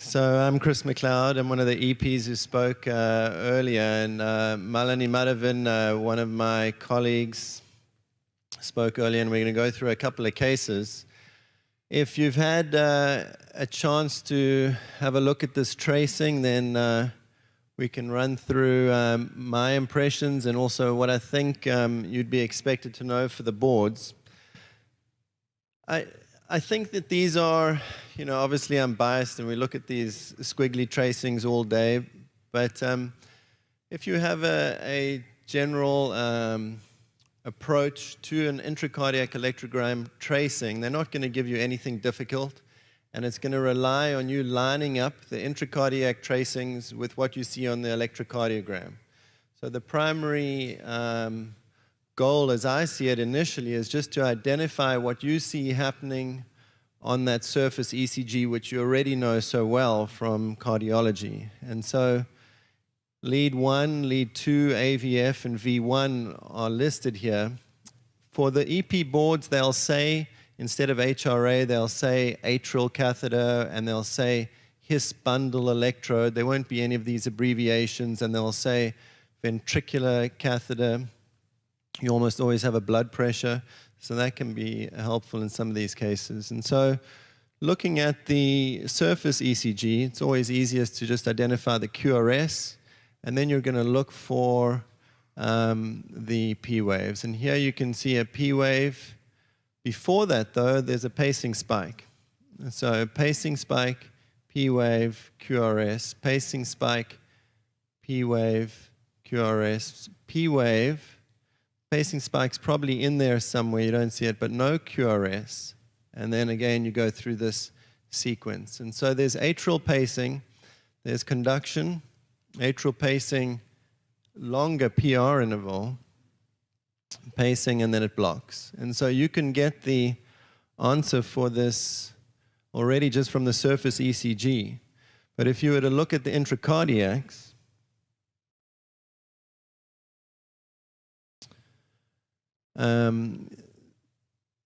So I'm Chris McLeod. I'm one of the EPs who spoke earlier, and Malini Madhavan, one of my colleagues, spoke earlier, and we're going to go through a couple of cases. If you've had a chance to have a look at this tracing, then we can run through my impressions and also what I think you'd be expected to know for the boards. I think that these are, obviously I'm biased and we look at these squiggly tracings all day, but if you have a general approach to an intracardiac electrogram tracing, they're not going to give you anything difficult, and it's going to rely on you lining up the intracardiac tracings with what you see on the electrocardiogram. So the primary goal, as I see it initially, is just to identify what you see happening on that surface ECG, which you already know so well from cardiology. And so lead 1, lead 2, AVF, and V1 are listed here. For the EP boards, they'll say, instead of HRA, they'll say atrial catheter, and they'll say His bundle electrode. There won't be any of these abbreviations, and they'll say ventricular catheter. You almost always have a blood pressure, so that can be helpful in some of these cases. And so looking at the surface ECG, it's always easiest to just identify the QRS, and then you're going to look for the P waves. And here you can see a P wave. Before that, though, there's a pacing spike. So pacing spike, P wave, QRS, pacing spike, P wave, QRS, P wave. Pacing spike's probably in there somewhere, you don't see it, but no QRS. And then again, you go through this sequence. And so there's atrial pacing, there's conduction, atrial pacing, longer PR interval, pacing, and then it blocks. And so you can get the answer for this already just from the surface ECG. But if you were to look at the intracardiacs,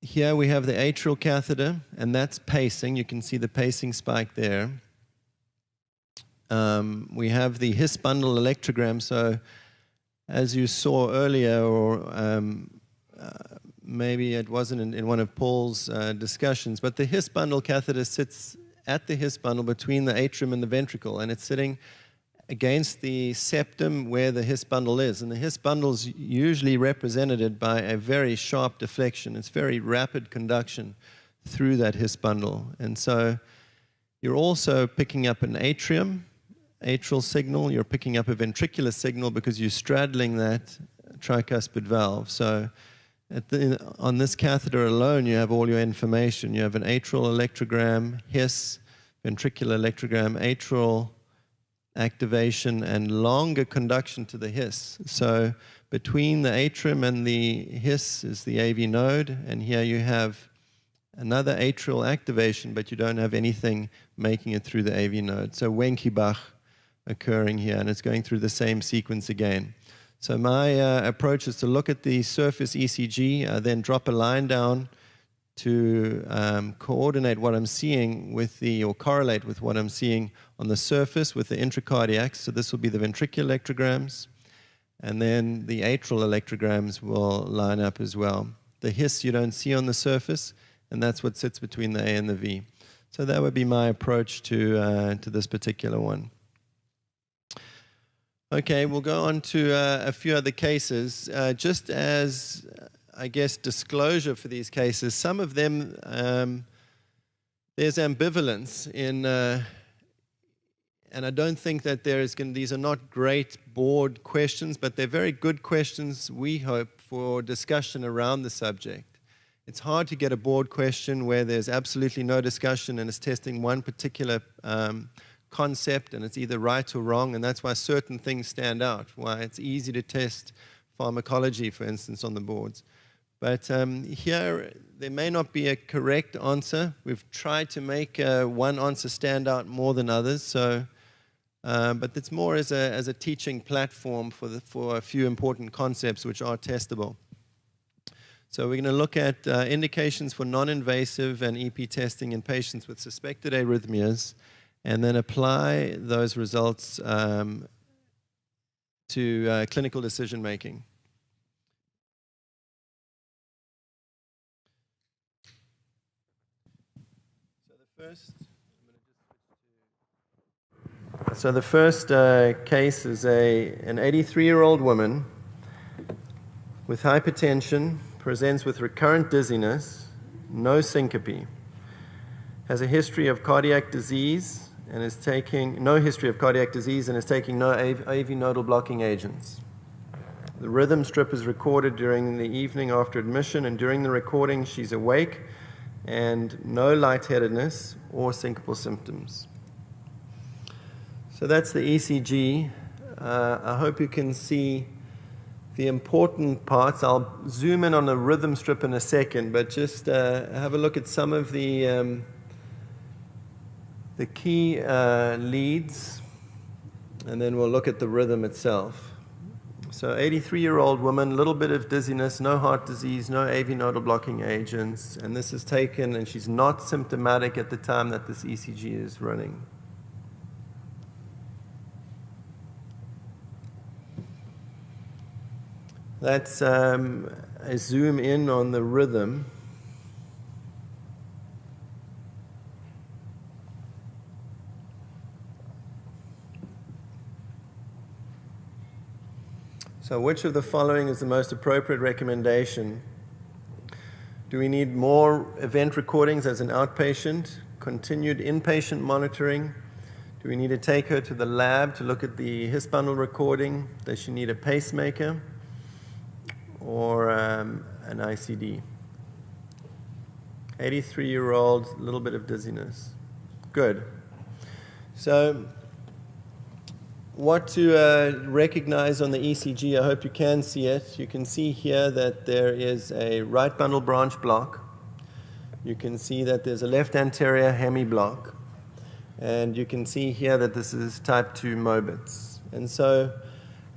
here we have the atrial catheter, and that's pacing. You can see the pacing spike there. We have the His bundle electrogram. So as you saw earlier, or maybe it wasn't in one of Paul's discussions, but the His bundle catheter sits at the His bundle between the atrium and the ventricle, and it's sitting against the septum where the His bundle is. And the His bundle is usually represented by a very sharp deflection. It's very rapid conduction through that His bundle. And so you're also picking up an atrial signal. You're picking up a ventricular signal because you're straddling that tricuspid valve. So on this catheter alone, you have all your information. You have an atrial electrogram, His, ventricular electrogram, atrial activation, and longer conduction to the His. So between the atrium and the His is the AV node, and here you have another atrial activation, but you don't have anything making it through the AV node. So Wenckebach occurring here, and it's going through the same sequence again. So my approach is to look at the surface ECG, then drop a line down to coordinate what I'm seeing with or correlate with what I'm seeing on the surface with the intracardiacs. So this will be the ventricular electrograms, and then the atrial electrograms will line up as well. The His you don't see on the surface, and that's what sits between the A and the V. So that would be my approach to this particular one. Okay, we'll go on to a few other cases. Just as I guess, disclosure for these cases, some of them, there's ambivalence in, and I don't think that these are not great board questions, but they're very good questions, we hope, for discussion around the subject. It's hard to get a board question where there's absolutely no discussion and it's testing one particular concept and it's either right or wrong, and that's why certain things stand out, why it's easy to test pharmacology, for instance, on the boards. But here, there may not be a correct answer. We've tried to make one answer stand out more than others. So, but it's more as a teaching platform for a few important concepts which are testable. So we're going to look at indications for non-invasive and EP testing in patients with suspected arrhythmias and then apply those results to clinical decision making. So the first case is an 83-year-old woman with hypertension, presents with recurrent dizziness, no syncope, has a history of cardiac disease and is taking no AV nodal blocking agents. The rhythm strip is recorded during the evening after admission, and during the recording she's awake and no lightheadedness or syncopal symptoms. So that's the ECG. I hope you can see the important parts. I'll zoom in on the rhythm strip in a second, but just have a look at some of the key leads, and then we'll look at the rhythm itself. So 83-year-old woman, a little bit of dizziness, no heart disease, no AV nodal blocking agents, and this is taken, and she's not symptomatic at the time that this ECG is running. Let's zoom in on the rhythm. So which of the following is the most appropriate recommendation? Do we need more event recordings as an outpatient, continued inpatient monitoring? Do we need to take her to the lab to look at the His bundle recording? Does she need a pacemaker or an ICD? 83-year-old, a little bit of dizziness. Good. So what to recognize on the ECG, I hope you can see it. You can see here that there is a right bundle branch block. You can see that there's a left anterior hemi block. And you can see here that this is type 2 Mobitz. And so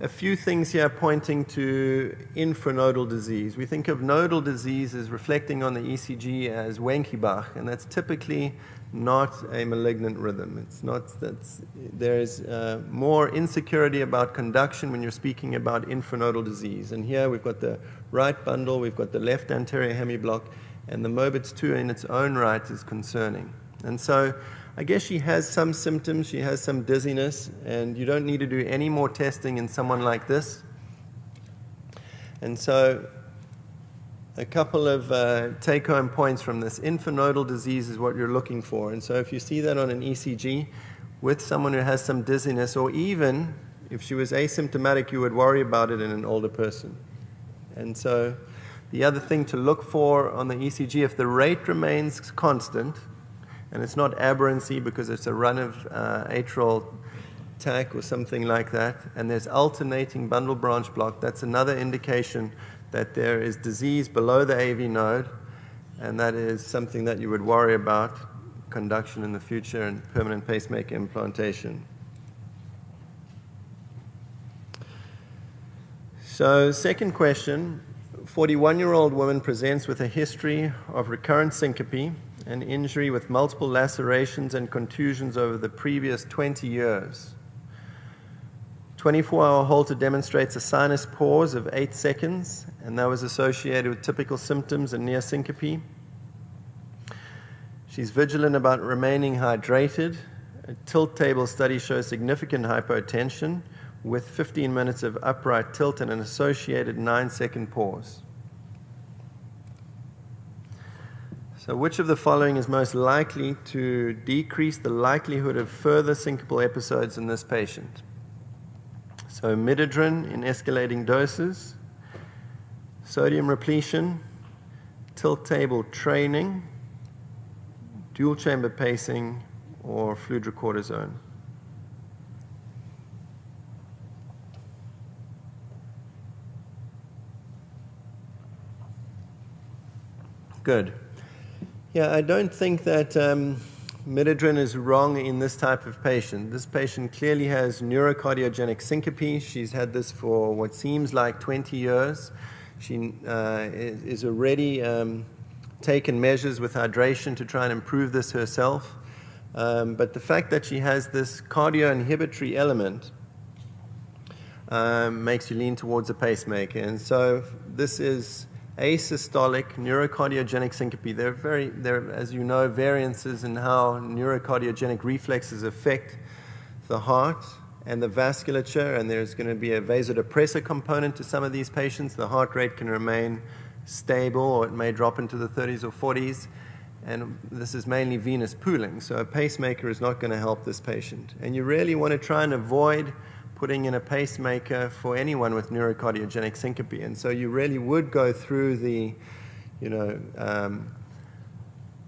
a few things here pointing to infranodal disease. We think of nodal disease as reflecting on the ECG as Wenckebach, and that's typically not a malignant rhythm. It's not, there's more insecurity about conduction when you're speaking about infranodal disease. And here we've got the right bundle, we've got the left anterior hemiblock, and the Mobitz 2 in its own right is concerning. And so I guess she has some symptoms, she has some dizziness, and you don't need to do any more testing in someone like this. And so a couple of take-home points from this. Infranodal disease is what you're looking for. And so if you see that on an ECG with someone who has some dizziness, or even if she was asymptomatic, you would worry about it in an older person. And so the other thing to look for on the ECG, if the rate remains constant, and it's not aberrancy because it's a run of atrial tach or something like that, and there's alternating bundle branch block, that's another indication that there is disease below the AV node, and that is something that you would worry about, conduction in the future and permanent pacemaker implantation. So second question, 41-year-old woman presents with a history of recurrent syncope and injury with multiple lacerations and contusions over the previous 20 years. 24-hour Holter demonstrates a sinus pause of 8 seconds, and that was associated with typical symptoms and near syncope. She's vigilant about remaining hydrated. A tilt table study shows significant hypotension with 15 minutes of upright tilt and an associated 9-second pause. So which of the following is most likely to decrease the likelihood of further syncopal episodes in this patient? So midodrine in escalating doses, sodium repletion, tilt table training, dual chamber pacing, or fludrocortisone. Good. Yeah, I don't think that midodrine is wrong in this type of patient. This patient clearly has neurocardiogenic syncope. She's had this for what seems like 20 years. She is already taken measures with hydration to try and improve this herself. But the fact that she has this cardio-inhibitory element makes you lean towards a pacemaker. And so this is asystolic neurocardiogenic syncope. There are, as you know, variances in how neurocardiogenic reflexes affect the heart and the vasculature, and there's going to be a vasodepressor component to some of these patients. The heart rate can remain stable, or it may drop into the 30s or 40s, and this is mainly venous pooling, so a pacemaker is not going to help this patient. And you really want to try and avoid putting in a pacemaker for anyone with neurocardiogenic syncope. And so you really would go through the,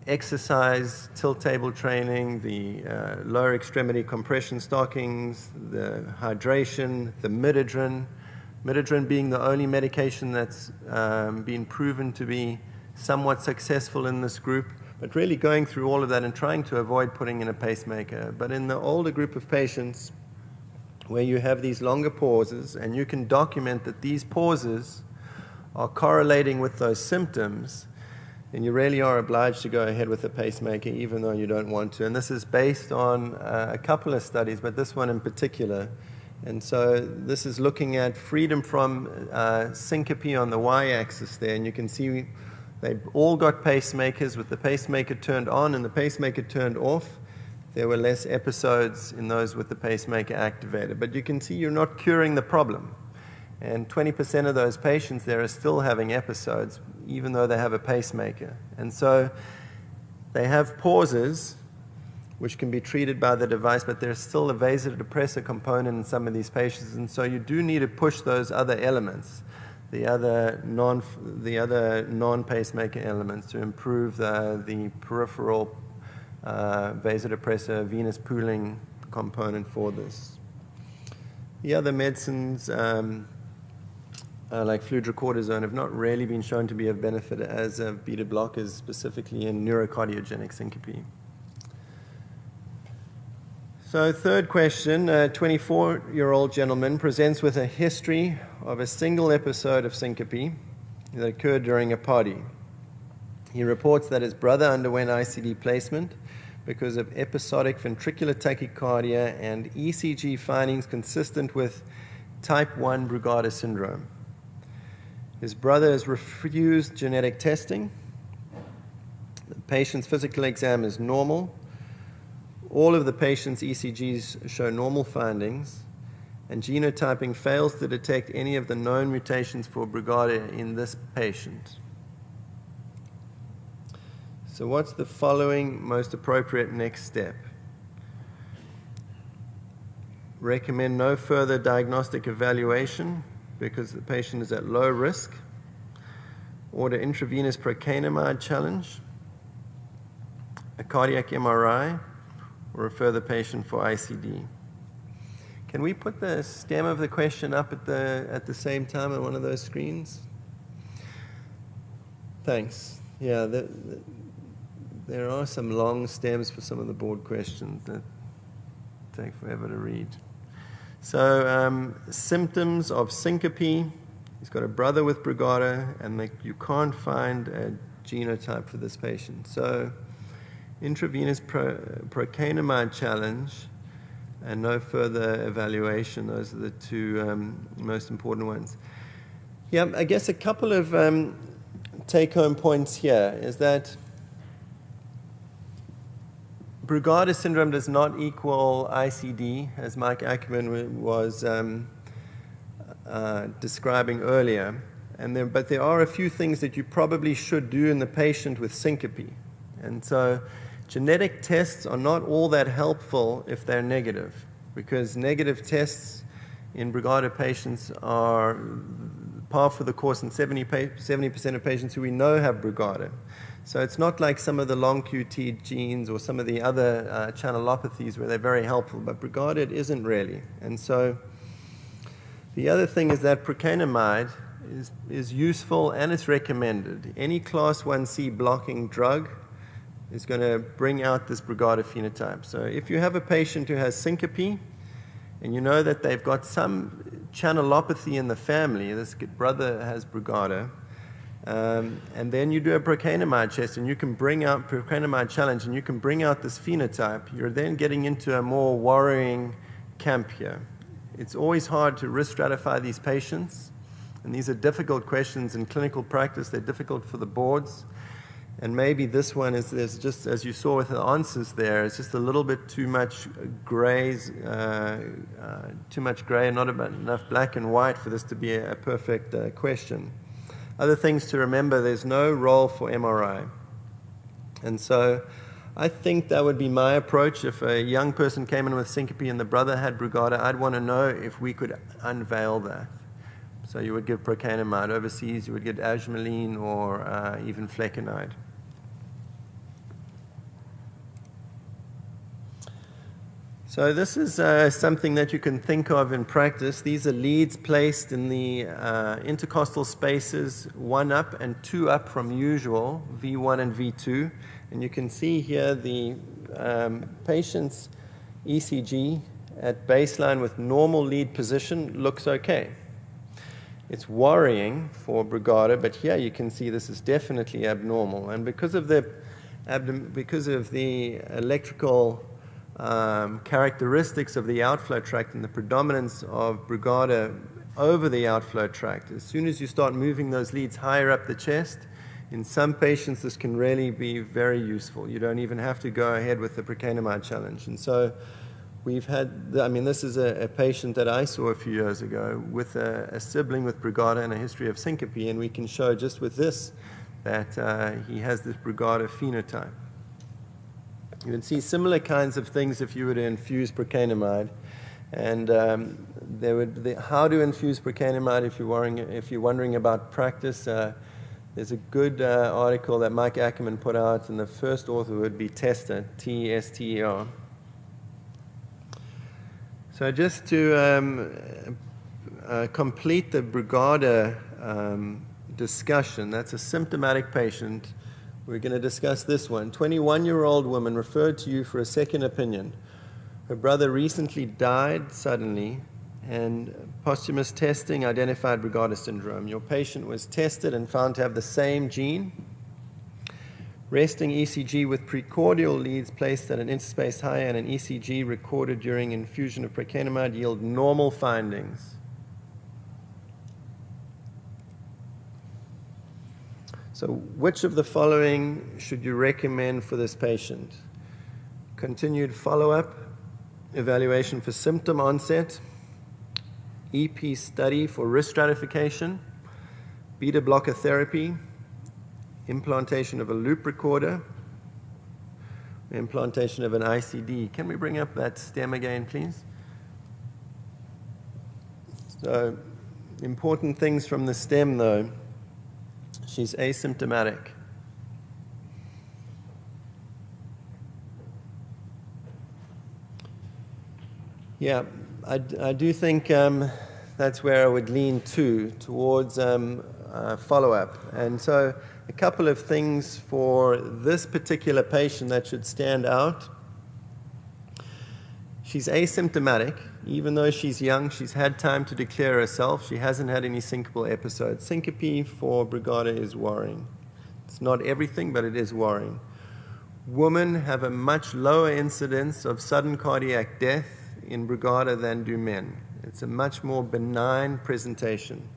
exercise, tilt table training, the lower extremity compression stockings, the hydration, the midodrine. Midodrine being the only medication that's been proven to be somewhat successful in this group, but really going through all of that and trying to avoid putting in a pacemaker. But in the older group of patients, where you have these longer pauses, and you can document that these pauses are correlating with those symptoms, then you really are obliged to go ahead with a pacemaker, even though you don't want to. And this is based on a couple of studies, but this one in particular. And so this is looking at freedom from syncope on the y-axis there, and you can see they've all got pacemakers with the pacemaker turned on and the pacemaker turned off. There were less episodes in those with the pacemaker activated. But you can see you're not curing the problem. And 20% of those patients there are still having episodes, even though they have a pacemaker. And so they have pauses, which can be treated by the device, but there's still a vasodepressor component in some of these patients. And so you do need to push those other elements, the other non-pacemaker elements, to improve the peripheral vasodepressor, venous pooling component for this. The other medicines, like fludrocortisone, have not really been shown to be of benefit as beta blockers, specifically in neurocardiogenic syncope. So third question, a 24-year-old gentleman presents with a history of a single episode of syncope that occurred during a party. He reports that his brother underwent ICD placement because of episodic ventricular tachycardia and ECG findings consistent with type 1 Brugada syndrome. His brother has refused genetic testing. The patient's physical exam is normal. All of the patient's ECGs show normal findings, and genotyping fails to detect any of the known mutations for Brugada in this patient. So what's the following most appropriate next step? Recommend no further diagnostic evaluation because the patient is at low risk. Order intravenous procainamide challenge, a cardiac MRI, or refer the patient for ICD. Can we put the stem of the question up at the same time on one of those screens? Thanks. Yeah, there are some long stems for some of the board questions that take forever to read. So symptoms of syncope. He's got a brother with Brugada, and you can't find a genotype for this patient. So intravenous procainamide challenge and no further evaluation. Those are the two most important ones. Yeah, I guess a couple of take-home points here is that Brugada syndrome does not equal ICD, as Mike Ackerman was describing earlier. But there are a few things that you probably should do in the patient with syncope. And so genetic tests are not all that helpful if they're negative, because negative tests in Brugada patients are par for the course in 70% of patients who we know have Brugada. So it's not like some of the long QT genes or some of the other channelopathies where they're very helpful, but Brugada it isn't really. And so the other thing is that procainamide is useful and it's recommended. Any class 1C blocking drug is going to bring out this Brugada phenotype. So if you have a patient who has syncope and you know that they've got some channelopathy in the family, this brother has Brugada, And then you do a procainamide test, and you can bring out procainamide challenge, and you can bring out this phenotype. You're then getting into a more worrying camp here. It's always hard to risk stratify these patients, and these are difficult questions in clinical practice. They're difficult for the boards. And maybe this one is, there's just, as you saw with the answers there, it's just a little bit too much grays, too much gray and not enough black and white for this to be a perfect question. Other things to remember, there's no role for MRI. And so I think that would be my approach. If a young person came in with syncope and the brother had Brugada, I'd want to know if we could unveil that. So you would give procainamide. Overseas, you would get ajmaline or even flecainide. So this is something that you can think of in practice. These are leads placed in the intercostal spaces, 1 up and 2 up from usual, V1 and V2. And you can see here the patient's ECG at baseline with normal lead position looks okay. It's worrying for Brugada, but here you can see this is definitely abnormal. And because of the electrical characteristics of the outflow tract and the predominance of Brugada over the outflow tract, as soon as you start moving those leads higher up the chest, in some patients this can really be very useful. You don't even have to go ahead with the procainamide challenge. And so we've had, this is a patient that I saw a few years ago with a sibling with Brugada and a history of syncope, and we can show just with this that he has this Brugada phenotype. You can see similar kinds of things if you were to infuse procainamide. And how to infuse procainamide if you're wondering about practice. There's a good article that Mike Ackerman put out, and the first author would be Tester, T-E-S-T-E-R. So just to complete the Brugada discussion, that's a symptomatic patient. We're going to discuss this one. 21-year-old woman referred to you for a second opinion. Her brother recently died suddenly, and posthumous testing identified Brugada syndrome. Your patient was tested and found to have the same gene. Resting ECG with precordial leads placed at an interspace higher and an ECG recorded during infusion of procainamide yield normal findings. So which of the following should you recommend for this patient? Continued follow-up, evaluation for symptom onset, EP study for risk stratification, beta blocker therapy, implantation of a loop recorder, implantation of an ICD. Can we bring up that stem again, please? So, important things from the stem, though. She's asymptomatic. Yeah, I do think that's where I would lean towards follow-up. And so a couple of things for this particular patient that should stand out. She's asymptomatic. Even though she's young, she's had time to declare herself. She hasn't had any syncopal episodes. Syncope for Brugada is worrying. It's not everything, but it is worrying. Women have a much lower incidence of sudden cardiac death in Brugada than do men. It's a much more benign presentation.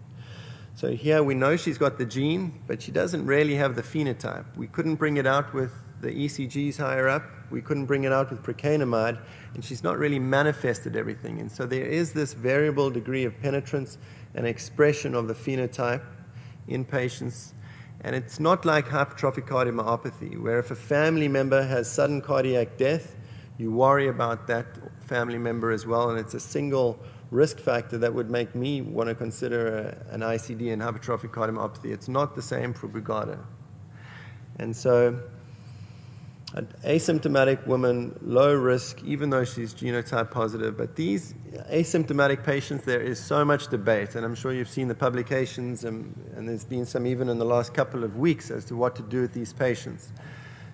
So here we know she's got the gene, but she doesn't really have the phenotype. We couldn't bring it out with the ECGs higher up. We couldn't bring it out with procainamide, and she's not really manifested everything. And so there is this variable degree of penetrance and expression of the phenotype in patients. And it's not like hypertrophic cardiomyopathy, where if a family member has sudden cardiac death, you worry about that family member as well, and it's a single risk factor that would make me want to consider an ICD in hypertrophic cardiomyopathy. It's not the same for Brugada. And so an asymptomatic woman, low risk, even though she's genotype positive. But these asymptomatic patients, there is so much debate, and I'm sure you've seen the publications, and there's been some even in the last couple of weeks as to what to do with these patients.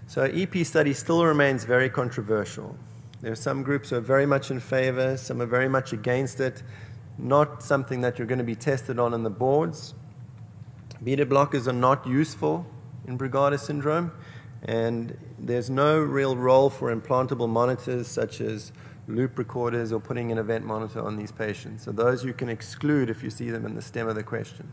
So EP study still remains very controversial. There are some groups who are very much in favor, some are very much against it, not something that you're going to be tested on in the boards. Beta blockers are not useful in Brugada syndrome, and there's no real role for implantable monitors such as loop recorders or putting an event monitor on these patients. So those you can exclude if you see them in the stem of the question.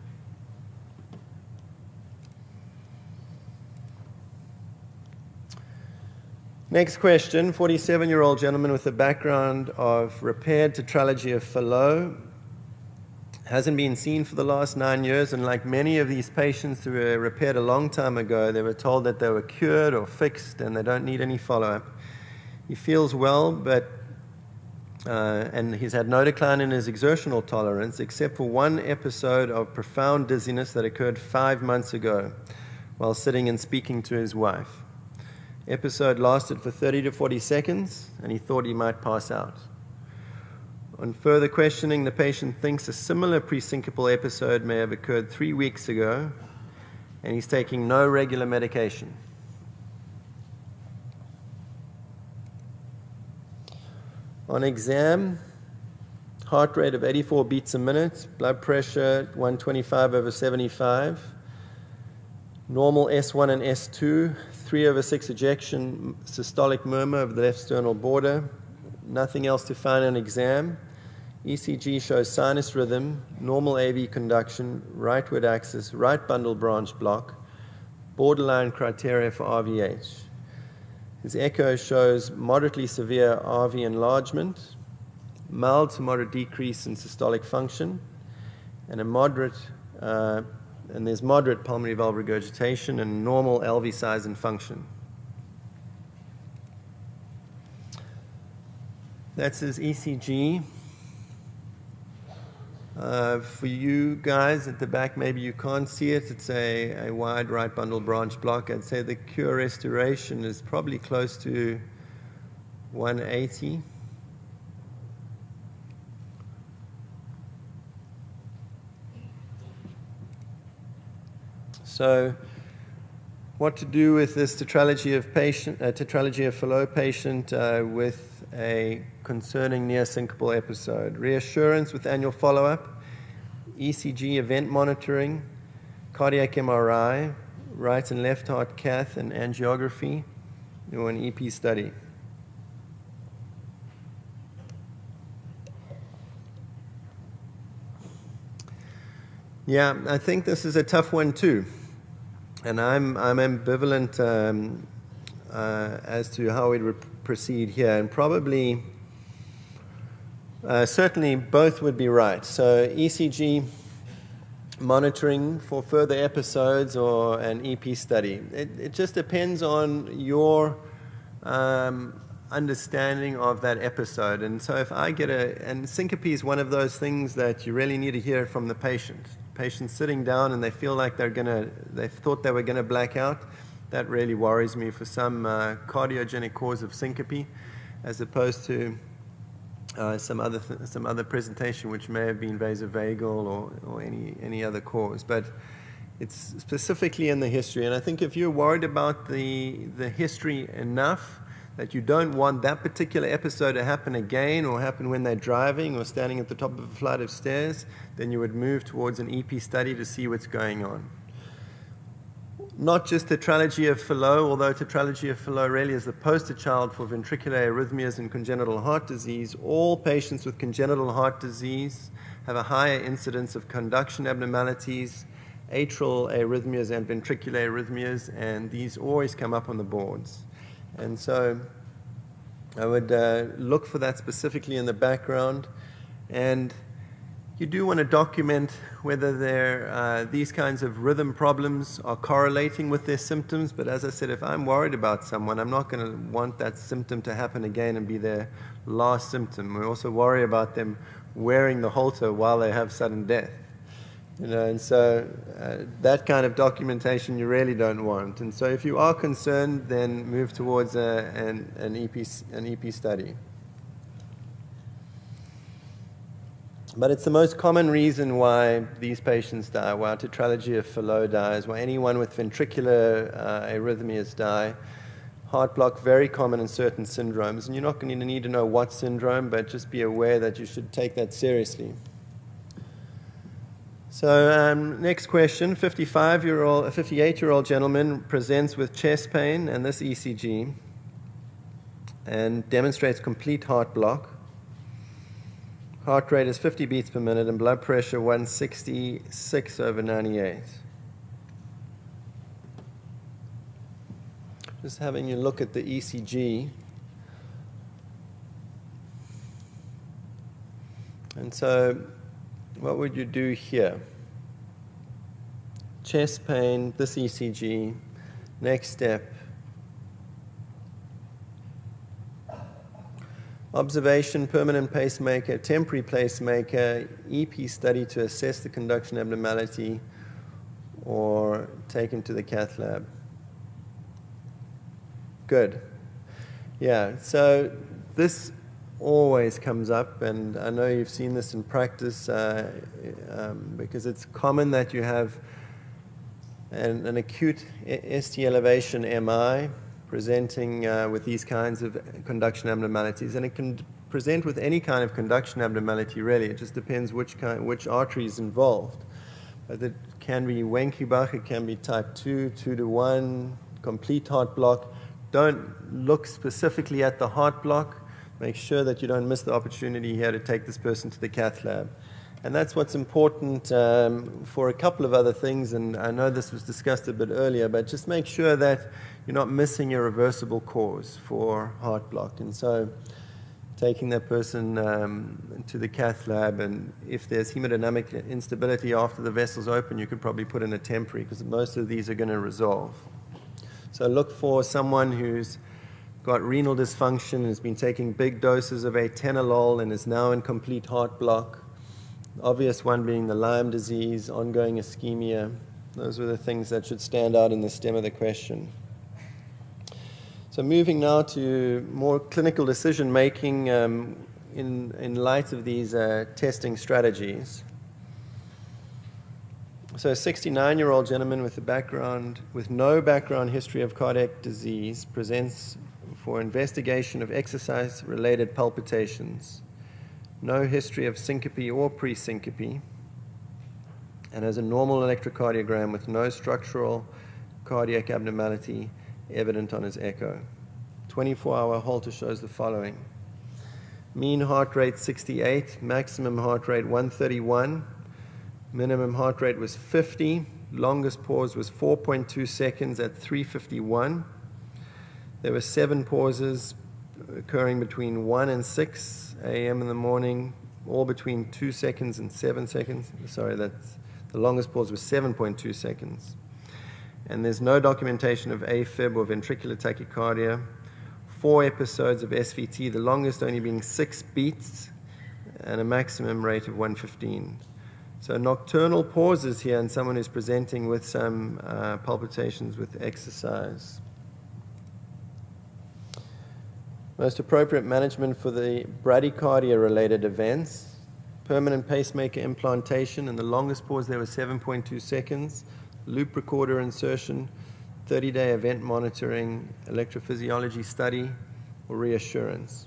Next question, 47-year-old gentleman with a background of repaired tetralogy of Fallot, hasn't been seen for the last 9 years, and like many of these patients who were repaired a long time ago, they were told that they were cured or fixed and they don't need any follow-up. He feels well, but and he's had no decline in his exertional tolerance, except for one episode of profound dizziness that occurred 5 months ago while sitting and speaking to his wife. Episode lasted for 30 to 40 seconds, and he thought he might pass out. On further questioning, the patient thinks a similar presyncopal episode may have occurred 3 weeks ago, and he's taking no regular medication. On exam, heart rate of 84 beats a minute, blood pressure 125/75, normal S1 and S2, 3/6 ejection, systolic murmur of the left sternal border, nothing else to find on exam. ECG shows sinus rhythm, normal AV conduction, rightward axis, right bundle branch block, borderline criteria for RVH. His echo shows moderately severe RV enlargement, mild to moderate decrease in systolic function, and there's moderate pulmonary valve regurgitation and normal LV size and function. That's his ECG. For you guys at the back, maybe you can't see it. It's a wide right bundle branch block. I'd say the cure restoration is probably close to 180. So what to do with this tetralogy of Fallot patient with a concerning near syncopal episode? Reassurance with annual follow-up, ECG event monitoring, cardiac MRI, right and left heart cath and angiography, or an EP study. Yeah, I think this is a tough one too. And I'm ambivalent as to how we'd proceed here, and probably, certainly both would be right. So ECG monitoring for further episodes or an EP study. It just depends on your understanding of that episode. And so if I get and syncope is one of those things that you really need to hear from the patient. Patients sitting down and they feel like they thought they were gonna black out. That really worries me for some cardiogenic cause of syncope, as opposed to some other presentation which may have been vasovagal or any other cause. But it's specifically in the history, and I think if you're worried about the history enough that you don't want that particular episode to happen again or happen when they're driving or standing at the top of a flight of stairs, then you would move towards an EP study to see what's going on. Not just tetralogy of Fallot, although tetralogy of Fallot really is the poster child for ventricular arrhythmias and congenital heart disease. All patients with congenital heart disease have a higher incidence of conduction abnormalities, atrial arrhythmias and ventricular arrhythmias, and these always come up on the boards. And so I would look for that specifically in the background. And you do want to document whether these kinds of rhythm problems are correlating with their symptoms. But as I said, if I'm worried about someone, I'm not going to want that symptom to happen again and be their last symptom. We also worry about them wearing the halter while they have sudden death. And so that kind of documentation you really don't want. And so if you are concerned, then move towards an EP study. But it's the most common reason why these patients die, why tetralogy of Fallot dies, why anyone with ventricular arrhythmias die. Heart block, very common in certain syndromes. And you're not going to need to know what syndrome, but just be aware that you should take that seriously. So next question, a 58-year-old gentleman presents with chest pain and this ECG and demonstrates complete heart block. Heart rate is 50 beats per minute and blood pressure 166/98. Just having a look at the ECG. And so what would you do here? Chest pain, this ECG, next step. Observation, permanent pacemaker, temporary pacemaker, EP study to assess the conduction abnormality, or take him to the cath lab. Good. Yeah, so this always comes up, and I know you've seen this in practice because it's common that you have an acute ST elevation MI presenting with these kinds of conduction abnormalities, and it can present with any kind of conduction abnormality really. It just depends which artery is involved. But it can be Wenckebach, it can be type 2, 2-to-1, complete heart block. Don't look specifically at the heart block. Make sure that you don't miss the opportunity here to take this person to the cath lab. And that's what's important for a couple of other things, and I know this was discussed a bit earlier, but just make sure that you're not missing a reversible cause for heart block. And so taking that person to the cath lab, and if there's hemodynamic instability after the vessel's open, you could probably put in a temporary, because most of these are going to resolve. So look for someone who's got renal dysfunction, has been taking big doses of atenolol and is now in complete heart block. The obvious one being the Lyme disease, ongoing ischemia. Those are the things that should stand out in the stem of the question. So moving now to more clinical decision making in light of these testing strategies. So a 69-year-old gentleman with no background history of cardiac disease presents for investigation of exercise-related palpitations, no history of syncope or pre-syncope, and has a normal electrocardiogram with no structural cardiac abnormality evident on his echo. 24-hour Holter shows the following. Mean heart rate 68, maximum heart rate 131, minimum heart rate was 50, longest pause was 4.2 seconds at 3:51. There were 7 pauses occurring between 1 and 6 a.m. in the morning, all between 2 seconds and 7 seconds. Sorry, the longest pause was 7.2 seconds. And there's no documentation of AFib or ventricular tachycardia. 4 episodes of SVT, the longest only being 6 beats, and a maximum rate of 115. So nocturnal pauses here in someone who's presenting with some palpitations with exercise. Most appropriate management for the bradycardia-related events. Permanent pacemaker implantation, and the longest pause there was 7.2 seconds. Loop recorder insertion, 30-day event monitoring, electrophysiology study, or reassurance.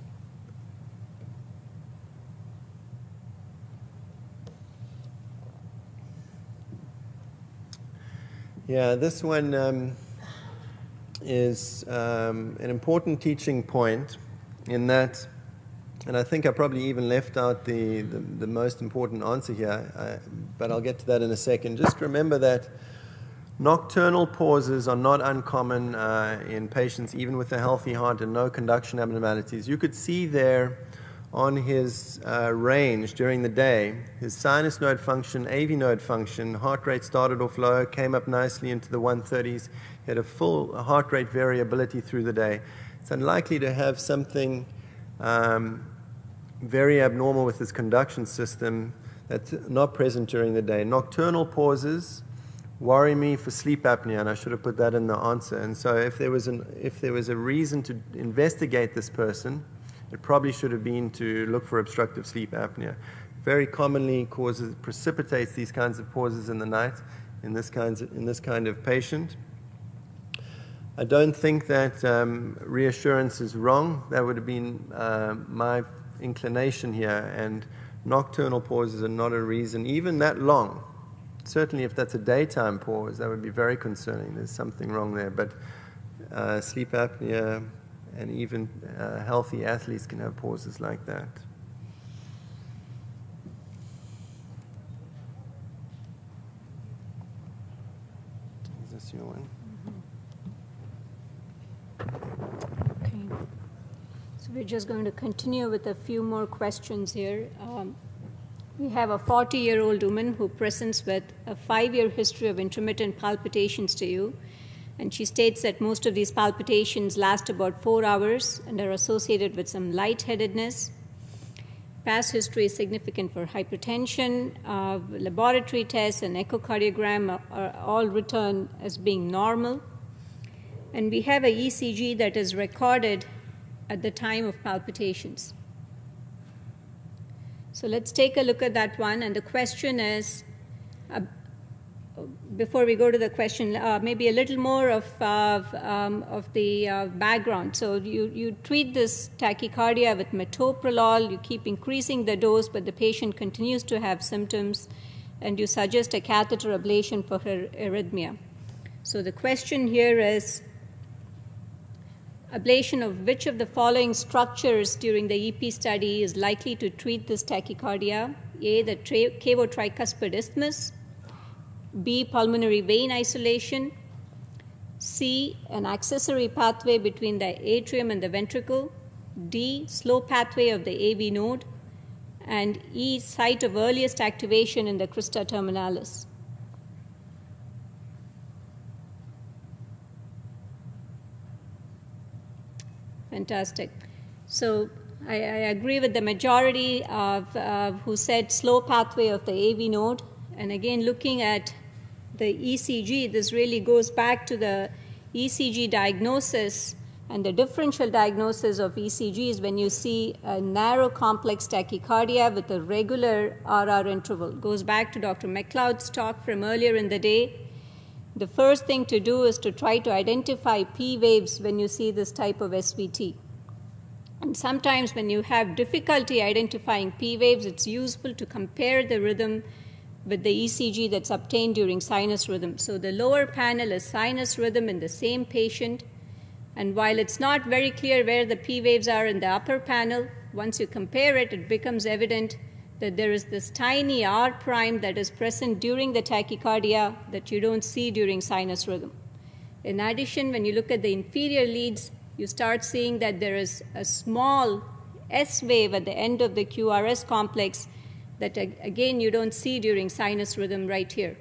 Yeah, this one is an important teaching point in that, and I think I probably even left out the most important answer here, but I'll get to that in a second. Just remember that nocturnal pauses are not uncommon in patients, even with a healthy heart and no conduction abnormalities. You could see there on his range during the day, his sinus node function, AV node function, heart rate started off low, came up nicely into the 130s, he had a full heart rate variability through the day. It's unlikely to have something very abnormal with his conduction system that's not present during the day. Nocturnal pauses worry me for sleep apnea, and I should have put that in the answer. And so if there was a reason to investigate this person, it probably should have been to look for obstructive sleep apnea. Very commonly precipitates these kinds of pauses in the night in this kind of patient. I don't think that reassurance is wrong. That would have been my inclination here, and nocturnal pauses are not a reason, even that long, Certainly if that's a daytime pause, that would be very concerning. There's something wrong there. But sleep apnea and even healthy athletes can have pauses like that. Is this your one? Okay. So we're just going to continue with a few more questions here. We have a 40-year-old woman who presents with a 5-year history of intermittent palpitations to you. And she states that most of these palpitations last about 4 hours and are associated with some lightheadedness. Past history is significant for hypertension. Laboratory tests and echocardiogram are all returned as being normal. And we have an ECG that is recorded at the time of palpitations. So let's take a look at that one. And the question is, before we go to the question, maybe a little more of the background. So you treat this tachycardia with metoprolol, you keep increasing the dose, but the patient continues to have symptoms, and you suggest a catheter ablation for her arrhythmia. So the question here is, ablation of which of the following structures during the EP study is likely to treat this tachycardia? A, the cavo-tricuspid isthmus. B, pulmonary vein isolation. C, an accessory pathway between the atrium and the ventricle. D, slow pathway of the AV node. And E, site of earliest activation in the crista terminalis. Fantastic. So I agree with the majority of who said slow pathway of the AV node. And again, looking at the ECG, this really goes back to the ECG diagnosis and the differential diagnosis of ECGs when you see a narrow complex tachycardia with a regular RR interval. Goes back to Dr. McLeod's talk from earlier in the day. The first thing to do is to try to identify P waves when you see this type of SVT. And sometimes when you have difficulty identifying P waves, it's useful to compare the rhythm with the ECG that's obtained during sinus rhythm. So the lower panel is sinus rhythm in the same patient. And while it's not very clear where the P waves are in the upper panel, once you compare it, it becomes evident that there is this tiny R prime that is present during the tachycardia that you don't see during sinus rhythm. In addition, when you look at the inferior leads, you start seeing that there is a small S wave at the end of the QRS complex that, again, you don't see during sinus rhythm right here.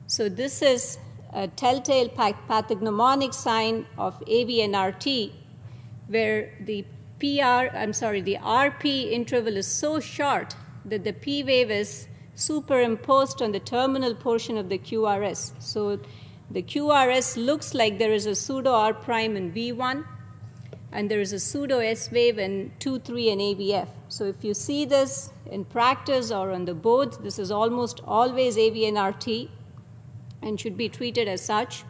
So this is a telltale pathognomonic sign of AVNRT, where the RP interval is so short that the P wave is superimposed on the terminal portion of the QRS. So the QRS looks like there is a pseudo R prime in V1, and there is a pseudo S wave in 2, 3, and AVF. So if you see this in practice or on the boards, this is almost always AVNRT and should be treated as such.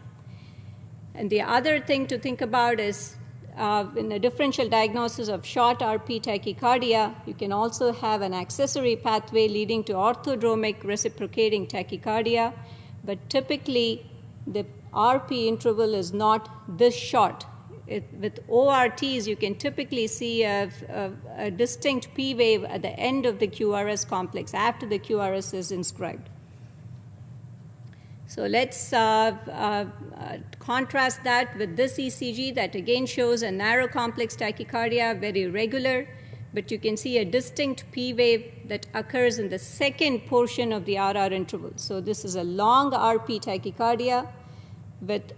And the other thing to think about is in a differential diagnosis of short RP tachycardia, you can also have an accessory pathway leading to orthodromic reciprocating tachycardia, but typically the RP interval is not this short. With ORTs, you can typically see a distinct P wave at the end of the QRS complex, after the QRS is inscribed. So let's contrast that with this ECG that again shows a narrow complex tachycardia, very regular, but you can see a distinct P wave that occurs in the second portion of the RR interval. So this is a long RP tachycardia with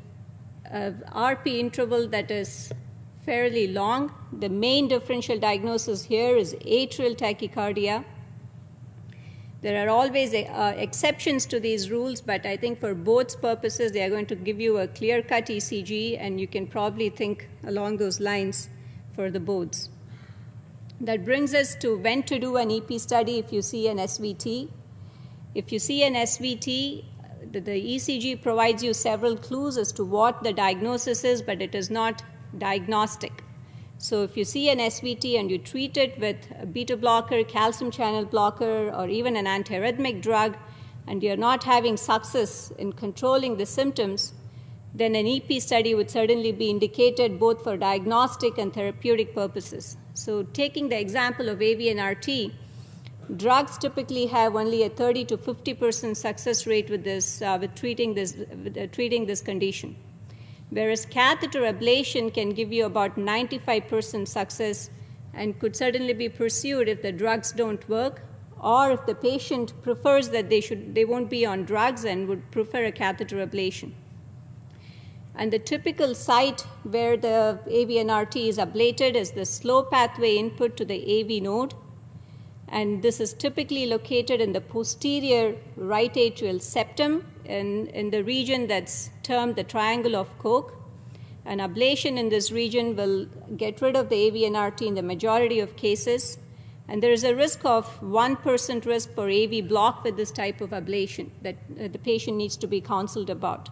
an RP interval that is fairly long. The main differential diagnosis here is atrial tachycardia. There are always exceptions to these rules, but I think for both purposes, they are going to give you a clear-cut ECG, and you can probably think along those lines for the boards. That brings us to when to do an EP study if you see an SVT. If you see an SVT, the ECG provides you several clues as to what the diagnosis is, but it is not diagnostic. So if you see an SVT and you treat it with a beta blocker, calcium channel blocker, or even an antiarrhythmic drug, and you're not having success in controlling the symptoms, then an EP study would certainly be indicated both for diagnostic and therapeutic purposes. So taking the example of AV and RT, drugs typically have only a 30 to 50% success rate with treating this condition, whereas catheter ablation can give you about 95% success and could certainly be pursued if the drugs don't work, or if the patient prefers that they won't be on drugs and would prefer a catheter ablation. And the typical site where the AV and RT is ablated is the slow pathway input to the AV node. And this is typically located in the posterior right atrial septum in the region that's termed the triangle of Koch. An ablation in this region will get rid of the AV and RT in the majority of cases. And there is a risk of 1% risk for AV block with this type of ablation that the patient needs to be counseled about.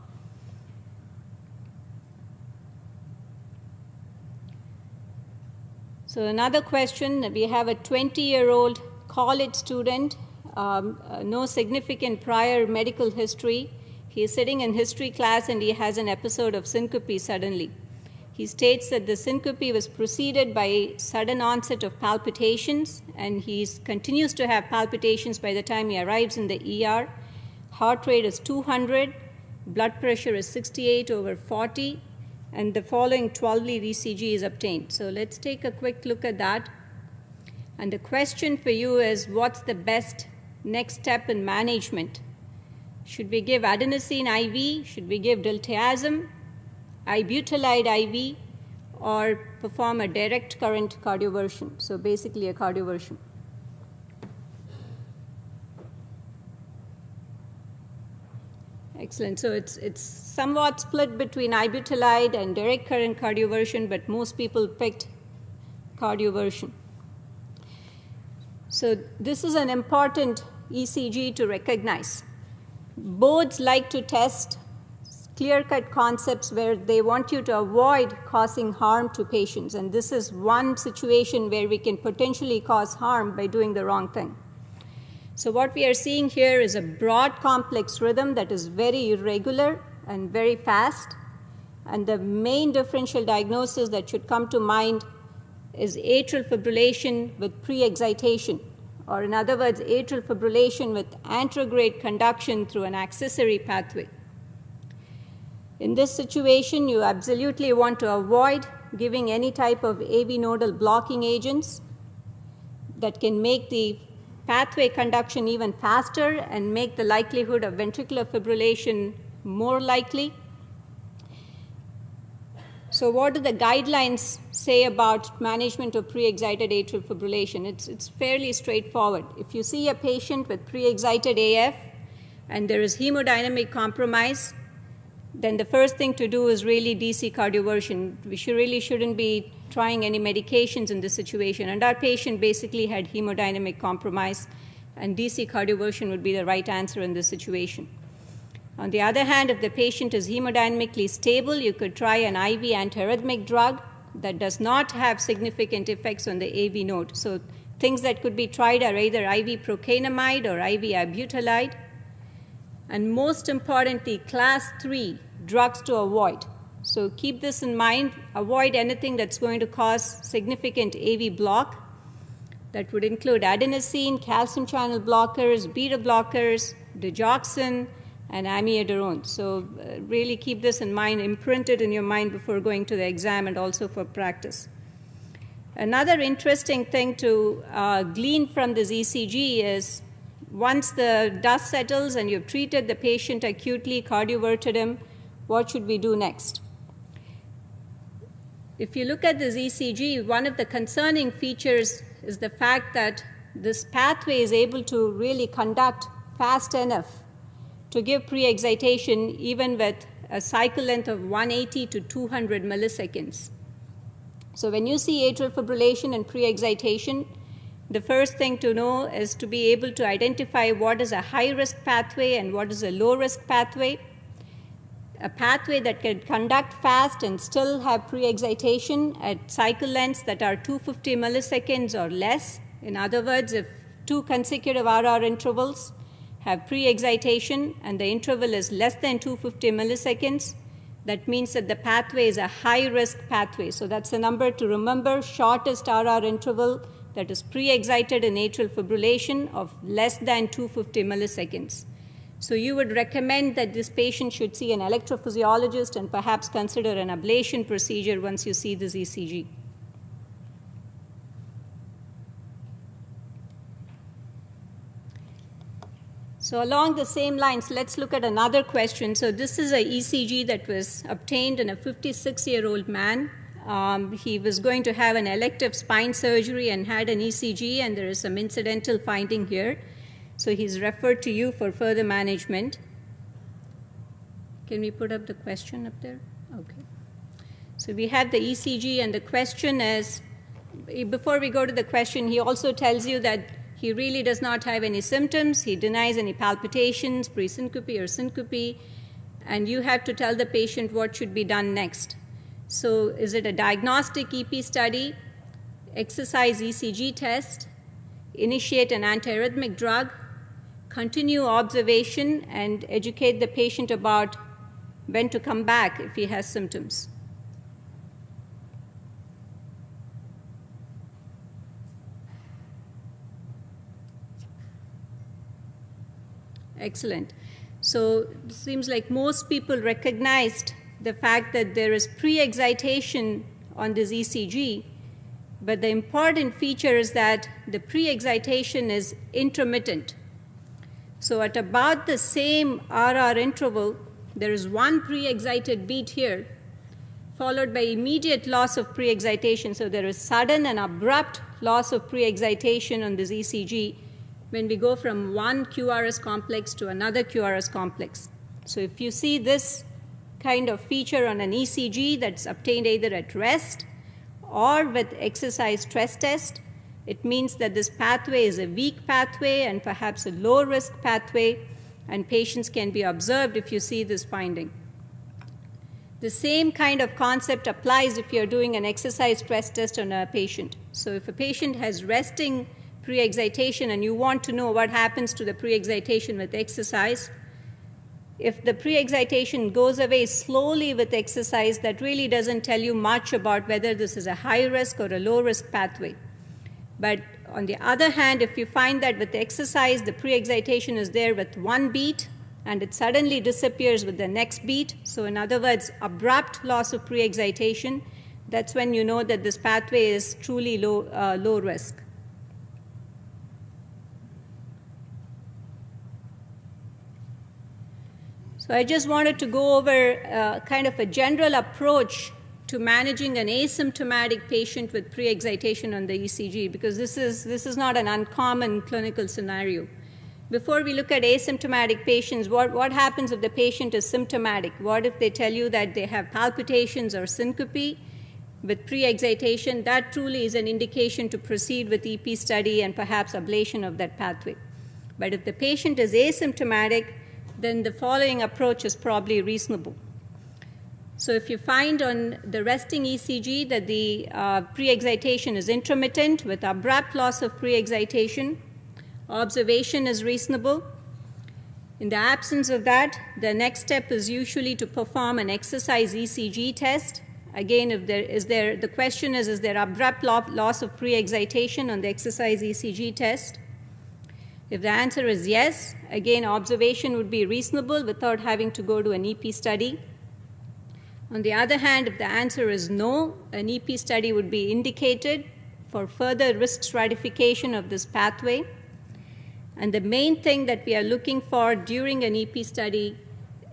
So another question, we have a 20-year-old college student, no significant prior medical history. He is sitting in history class and he has an episode of syncope suddenly. He states that the syncope was preceded by sudden onset of palpitations, and he continues to have palpitations by the time he arrives in the ER. Heart rate is 200, blood pressure is 68/40, and the following 12-lead ECG is obtained. So let's take a quick look at that. And the question for you is, what's the best next step in management? Should we give adenosine IV? Should we give diltiazem, ibutylide IV, or perform a direct current cardioversion? So basically a cardioversion. Excellent. So it's somewhat split between ibutylide and direct current cardioversion, but most people picked cardioversion. So this is an important ECG to recognize. Boards like to test clear-cut concepts where they want you to avoid causing harm to patients, and this is one situation where we can potentially cause harm by doing the wrong thing. So what we are seeing here is a broad complex rhythm that is very irregular and very fast. And the main differential diagnosis that should come to mind is atrial fibrillation with pre-excitation, or in other words, atrial fibrillation with anterograde conduction through an accessory pathway. In this situation, you absolutely want to avoid giving any type of AV nodal blocking agents that can make the pathway conduction even faster and make the likelihood of ventricular fibrillation more likely. So what do the guidelines say about management of pre-excited atrial fibrillation? It's fairly straightforward. If you see a patient with pre-excited AF and there is hemodynamic compromise, then the first thing to do is really DC cardioversion. We really shouldn't be trying any medications in this situation. And our patient basically had hemodynamic compromise, and DC cardioversion would be the right answer in this situation. On the other hand, if the patient is hemodynamically stable, you could try an IV antiarrhythmic drug that does not have significant effects on the AV node. So things that could be tried are either IV procainamide or IV ibutylide. And most importantly, class 3 drugs to avoid. So keep this in mind. Avoid anything that's going to cause significant AV block. That would include adenosine, calcium channel blockers, beta blockers, digoxin, and amiodarone. So really keep this in mind, imprint it in your mind before going to the exam and also for practice. Another interesting thing to glean from this ECG is once the dust settles and you've treated the patient acutely, cardioverted him, what should we do next? If you look at this ECG, one of the concerning features is the fact that this pathway is able to really conduct fast enough to give pre-excitation even with a cycle length of 180 to 200 milliseconds. So when you see atrial fibrillation and pre-excitation, the first thing to know is to be able to identify what is a high-risk pathway and what is a low-risk pathway. A pathway that can conduct fast and still have pre-excitation at cycle lengths that are 250 milliseconds or less. In other words, if 2 consecutive RR intervals have pre-excitation and the interval is less than 250 milliseconds, that means that the pathway is a high-risk pathway. So that's the number to remember, shortest RR interval that is pre-excited in atrial fibrillation of less than 250 milliseconds. So you would recommend that this patient should see an electrophysiologist and perhaps consider an ablation procedure once you see this ECG. So along the same lines, let's look at another question. So this is an ECG that was obtained in a 56-year-old man. He was going to have an elective spine surgery and had an ECG, and there is some incidental finding here. So he's referred to you for further management. Can we put up the question up there? Okay. So we have the ECG, and the question is, before we go to the question, he also tells you that he really does not have any symptoms. He denies any palpitations, presyncope or syncope, and you have to tell the patient what should be done next. So is it a diagnostic EP study, exercise ECG test, initiate an antiarrhythmic drug, continue observation, and educate the patient about when to come back if he has symptoms? Excellent. So it seems like most people recognized the fact that there is pre-excitation on this ECG, but the important feature is that the pre-excitation is intermittent. So at about the same RR interval, there is one pre-excited beat here, followed by immediate loss of pre-excitation. So there is sudden and abrupt loss of pre-excitation on this ECG when we go from one QRS complex to another QRS complex. So if you see this kind of feature on an ECG that's obtained either at rest or with exercise stress test, it means that this pathway is a weak pathway and perhaps a low-risk pathway, and patients can be observed if you see this finding. The same kind of concept applies if you're doing an exercise stress test on a patient. So if a patient has resting pre-excitation and you want to know what happens to the pre-excitation with exercise, if the pre-excitation goes away slowly with exercise, that really doesn't tell you much about whether this is a high-risk or a low-risk pathway. But on the other hand, if you find that with exercise, the pre-excitation is there with one beat and it suddenly disappears with the next beat, so in other words, abrupt loss of pre-excitation, that's when you know that this pathway is truly low risk. So I just wanted to go over kind of a general approach to managing an asymptomatic patient with pre-excitation on the ECG, because this is not an uncommon clinical scenario. Before we look at asymptomatic patients, what happens if the patient is symptomatic? What if they tell you that they have palpitations or syncope with pre-excitation? That truly is an indication to proceed with EP study and perhaps ablation of that pathway. But if the patient is asymptomatic, then the following approach is probably reasonable. So if you find on the resting ECG that the pre-excitation is intermittent with abrupt loss of pre-excitation, observation is reasonable. In the absence of that, the next step is usually to perform an exercise ECG test. Again, the question is there abrupt loss of pre-excitation on the exercise ECG test? If the answer is yes, again, observation would be reasonable without having to go to an EP study. On the other hand, if the answer is no, an EP study would be indicated for further risk stratification of this pathway. And the main thing that we are looking for during an EP study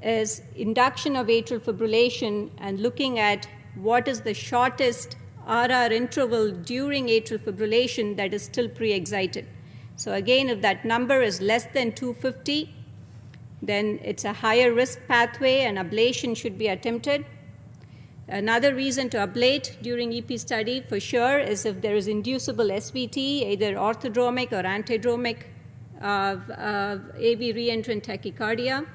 is induction of atrial fibrillation and looking at what is the shortest RR interval during atrial fibrillation that is still pre-excited. So again, if that number is less than 250, then it's a higher risk pathway and ablation should be attempted. Another reason to ablate during EP study for sure is if there is inducible SVT, either orthodromic or antidromic AV reentrant tachycardia.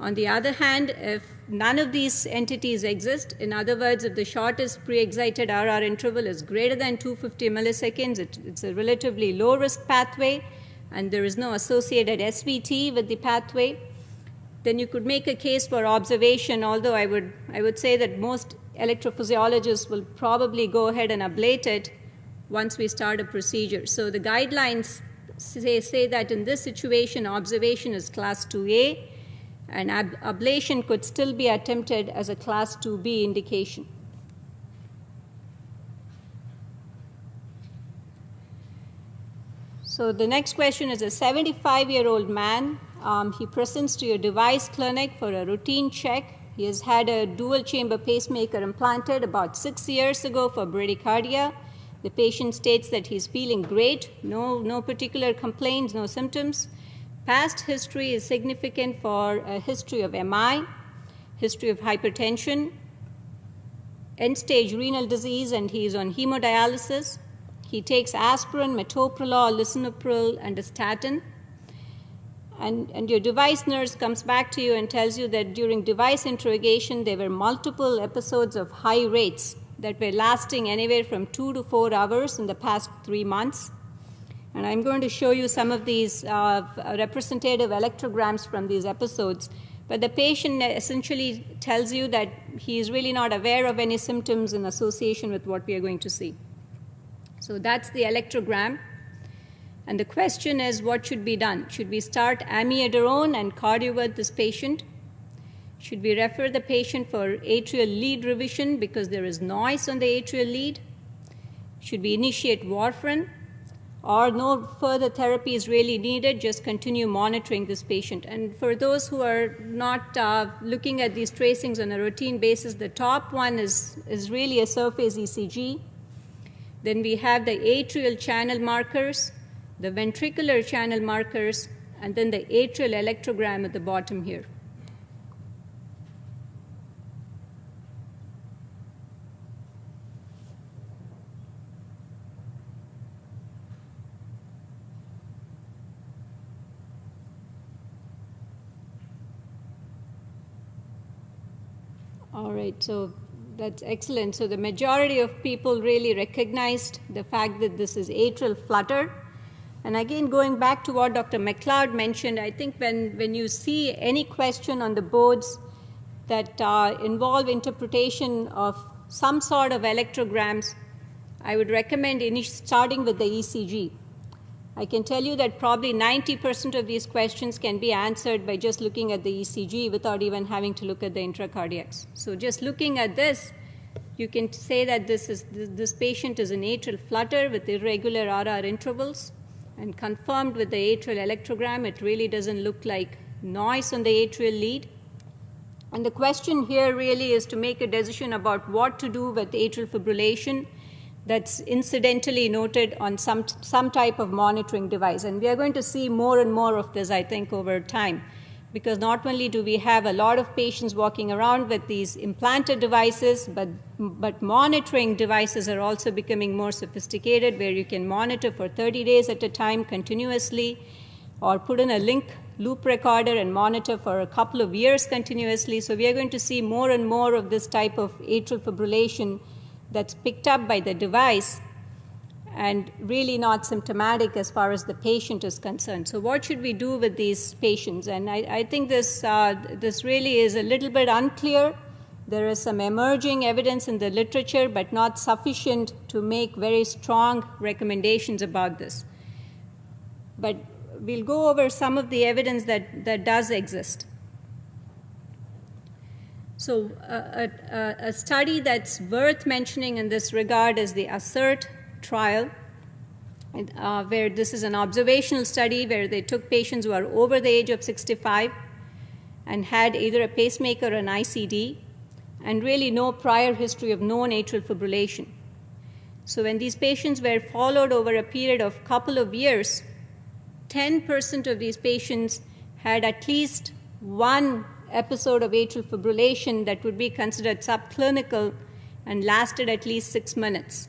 On the other hand, if none of these entities exist, in other words, if the shortest pre-excited RR interval is greater than 250 milliseconds, it's a relatively low-risk pathway, and there is no associated SVT with the pathway, then you could make a case for observation, although I would say that most electrophysiologists will probably go ahead and ablate it once we start a procedure. So the guidelines say that in this situation, observation is class 2A, and ablation could still be attempted as a class 2B indication. So the next question is a 75-year-old man. He presents to your device clinic for a routine check. He has had a dual-chamber pacemaker implanted about 6 years ago for bradycardia. The patient states that he's feeling great, no particular complaints, no symptoms. Past history is significant for a history of MI, history of hypertension, end-stage renal disease, and he is on hemodialysis. He takes aspirin, metoprolol, lisinopril, and a statin. And your device nurse comes back to you and tells you that during device interrogation, there were multiple episodes of high rates that were lasting anywhere from 2 to 4 hours in the past 3 months. And I'm going to show you some of these representative electrograms from these episodes. But the patient essentially tells you that he is really not aware of any symptoms in association with what we are going to see. So that's the electrogram. And the question is, what should be done? Should we start amiodarone and cardiovert this patient? Should we refer the patient for atrial lead revision because there is noise on the atrial lead? Should we initiate warfarin? Or no further therapy is really needed, just continue monitoring this patient. And for those who are not looking at these tracings on a routine basis, the top one is really a surface ECG. Then we have the atrial channel markers, the ventricular channel markers, and then the atrial electrogram at the bottom here. All right, so that's excellent. So the majority of people really recognized the fact that this is atrial flutter. And again, going back to what Dr. McLeod mentioned, I think when you see any question on the boards that involve interpretation of some sort of electrograms, I would recommend starting with the ECG. I can tell you that probably 90% of these questions can be answered by just looking at the ECG without even having to look at the intracardiacs. So just looking at this, you can say that this patient is an atrial flutter with irregular RR intervals, and confirmed with the atrial electrogram, it really doesn't look like noise on the atrial lead. And the question here really is to make a decision about what to do with atrial fibrillation that's incidentally noted on some type of monitoring device. And we are going to see more and more of this, I think, over time, because not only do we have a lot of patients walking around with these implanted devices, but monitoring devices are also becoming more sophisticated, where you can monitor for 30 days at a time continuously, or put in a link loop recorder and monitor for a couple of years continuously. So we are going to see more and more of this type of atrial fibrillation that's picked up by the device and really not symptomatic as far as the patient is concerned. So what should we do with these patients? And I think this really is a little bit unclear. There is some emerging evidence in the literature, but not sufficient to make very strong recommendations about this. But we'll go over some of the evidence that does exist. So a study that's worth mentioning in this regard is the ASSERT trial, where this is an observational study where they took patients who are over the age of 65 and had either a pacemaker or an ICD, and really no prior history of known atrial fibrillation. So when these patients were followed over a period of a couple of years, 10% of these patients had at least one episode of atrial fibrillation that would be considered subclinical and lasted at least 6 minutes.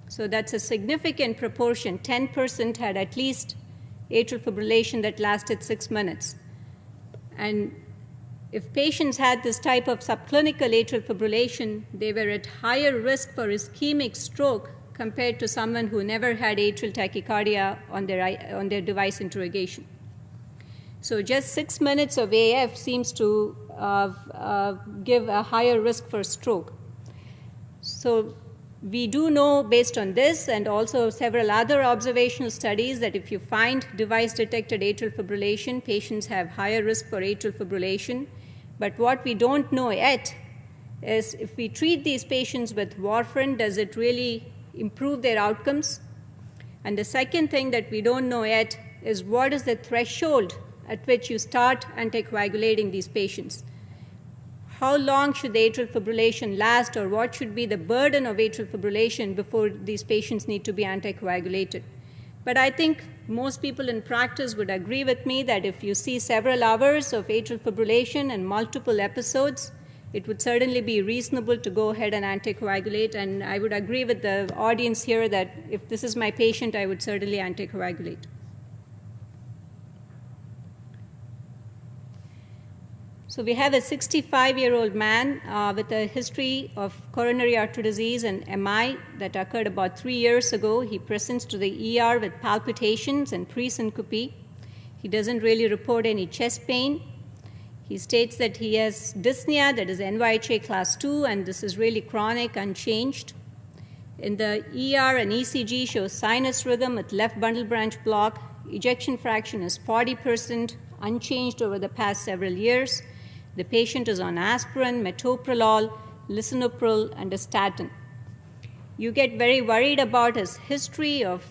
So that's a significant proportion. 10% had at least atrial fibrillation that lasted 6 minutes. And if patients had this type of subclinical atrial fibrillation, they were at higher risk for ischemic stroke compared to someone who never had atrial tachycardia on their device interrogation. So just 6 minutes of AF seems to give a higher risk for stroke. So we do know based on this and also several other observational studies that if you find device-detected atrial fibrillation, patients have higher risk for atrial fibrillation. But what we don't know yet is if we treat these patients with warfarin, does it really improve their outcomes? And the second thing that we don't know yet is what is the threshold at which you start anticoagulating these patients. How long should the atrial fibrillation last, or what should be the burden of atrial fibrillation before these patients need to be anticoagulated? But I think most people in practice would agree with me that if you see several hours of atrial fibrillation and multiple episodes, it would certainly be reasonable to go ahead and anticoagulate. And I would agree with the audience here that if this is my patient, I would certainly anticoagulate. So we have a 65-year-old man with a history of coronary artery disease and MI that occurred about 3 years ago. He presents to the ER with palpitations and pre-syncope. He doesn't really report any chest pain. He states that he has dyspnea, that is NYHA class 2, and this is really chronic, unchanged. In the ER, an ECG shows sinus rhythm with left bundle branch block. Ejection fraction is 40%, unchanged over the past several years. The patient is on aspirin, metoprolol, lisinopril, and a statin. You get very worried about his history of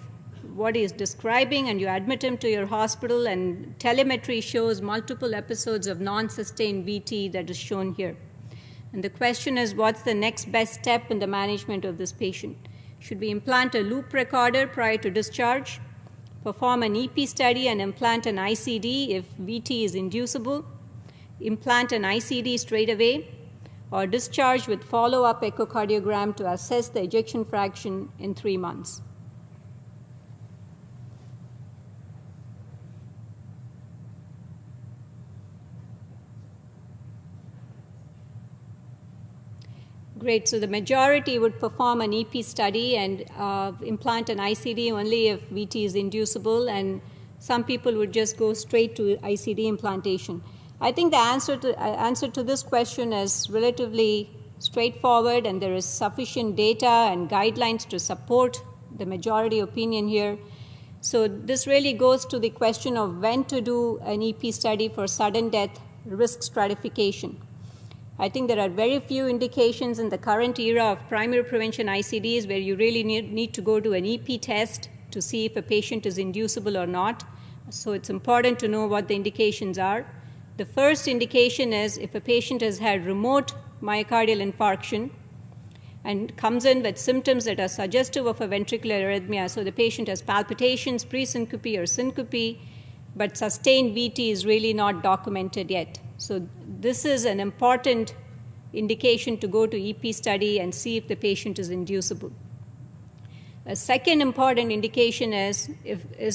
what he is describing, and you admit him to your hospital, and telemetry shows multiple episodes of non-sustained VT that is shown here. And the question is, what's the next best step in the management of this patient? Should we implant a loop recorder prior to discharge, perform an EP study and implant an ICD if VT is inducible, implant an ICD straight away, or discharge with follow-up echocardiogram to assess the ejection fraction in 3 months? Great, so the majority would perform an EP study and implant an ICD only if VT is inducible, and some people would just go straight to ICD implantation. I think the answer to this question is relatively straightforward, and there is sufficient data and guidelines to support the majority opinion here. So this really goes to the question of when to do an EP study for sudden death risk stratification. I think there are very few indications in the current era of primary prevention ICDs where you really need to go to an EP test to see if a patient is inducible or not. So it's important to know what the indications are. The first indication is if a patient has had remote myocardial infarction and comes in with symptoms that are suggestive of a ventricular arrhythmia. So the patient has palpitations, pre-syncope or syncope, but sustained VT is really not documented yet. So this is an important indication to go to EP study and see if the patient is inducible. A second important indication is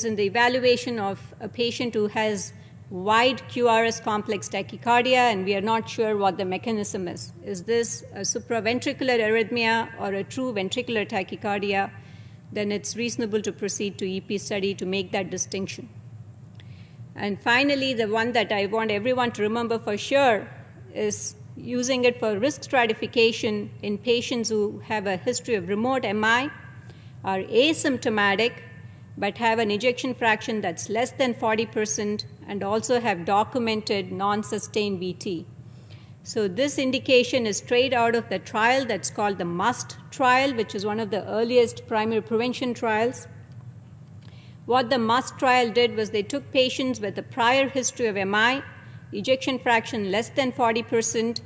in the evaluation of a patient who has wide QRS complex tachycardia, and we are not sure what the mechanism is. Is this a supraventricular arrhythmia or a true ventricular tachycardia? Then it's reasonable to proceed to EP study to make that distinction. And finally, the one that I want everyone to remember for sure is using it for risk stratification in patients who have a history of remote MI, are asymptomatic, but have an ejection fraction that's less than 40% and also have documented non-sustained VT. So this indication is straight out of the trial that's called the MUST trial, which is one of the earliest primary prevention trials. What the MUST trial did was they took patients with a prior history of MI, ejection fraction less than 40%,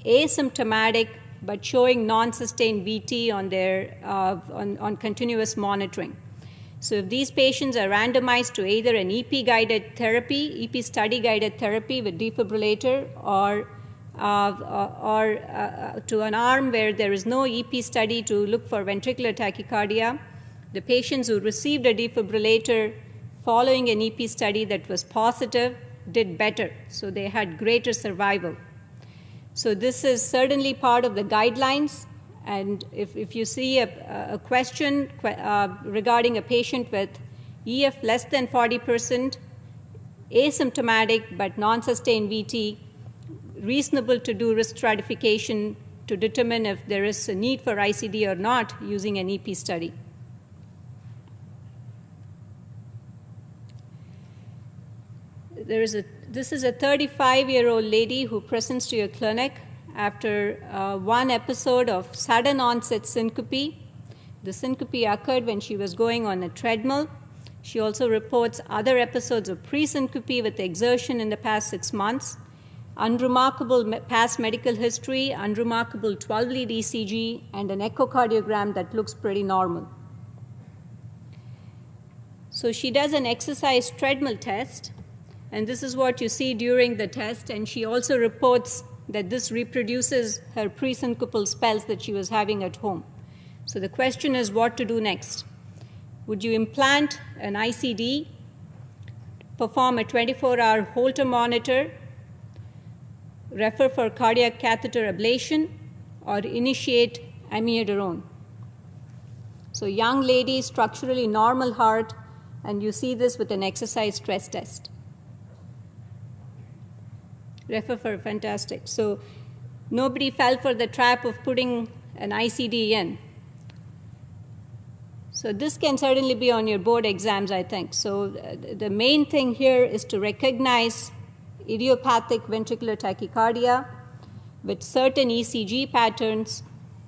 asymptomatic, but showing non-sustained VT on their on continuous monitoring. So if these patients are randomized to either an EP-guided therapy, EP study-guided therapy with defibrillator, or to an arm where there is no EP study to look for ventricular tachycardia, the patients who received a defibrillator following an EP study that was positive did better. So they had greater survival. So this is certainly part of the guidelines, And if you see a question regarding a patient with EF less than 40%, asymptomatic but non-sustained VT, reasonable to do risk stratification to determine if there is a need for ICD or not using an EP study. This is a 35-year-old lady who presents to your clinic after one episode of sudden onset syncope. The syncope occurred when she was going on a treadmill. She also reports other episodes of pre-syncope with exertion in the past 6 months. Unremarkable past medical history, unremarkable 12-lead ECG, and an echocardiogram that looks pretty normal. So she does an exercise treadmill test, and this is what you see during the test, and she also reports that this reproduces her pre-syncopal spells that she was having at home. So the question is what to do next. Would you implant an ICD, perform a 24-hour Holter monitor, refer for cardiac catheter ablation, or initiate amiodarone? So young lady, structurally normal heart, and you see this with an exercise stress test. Refer for fantastic. So nobody fell for the trap of putting an ICD in. So this can certainly be on your board exams, I think. So the main thing here is to recognize idiopathic ventricular tachycardia with certain ECG patterns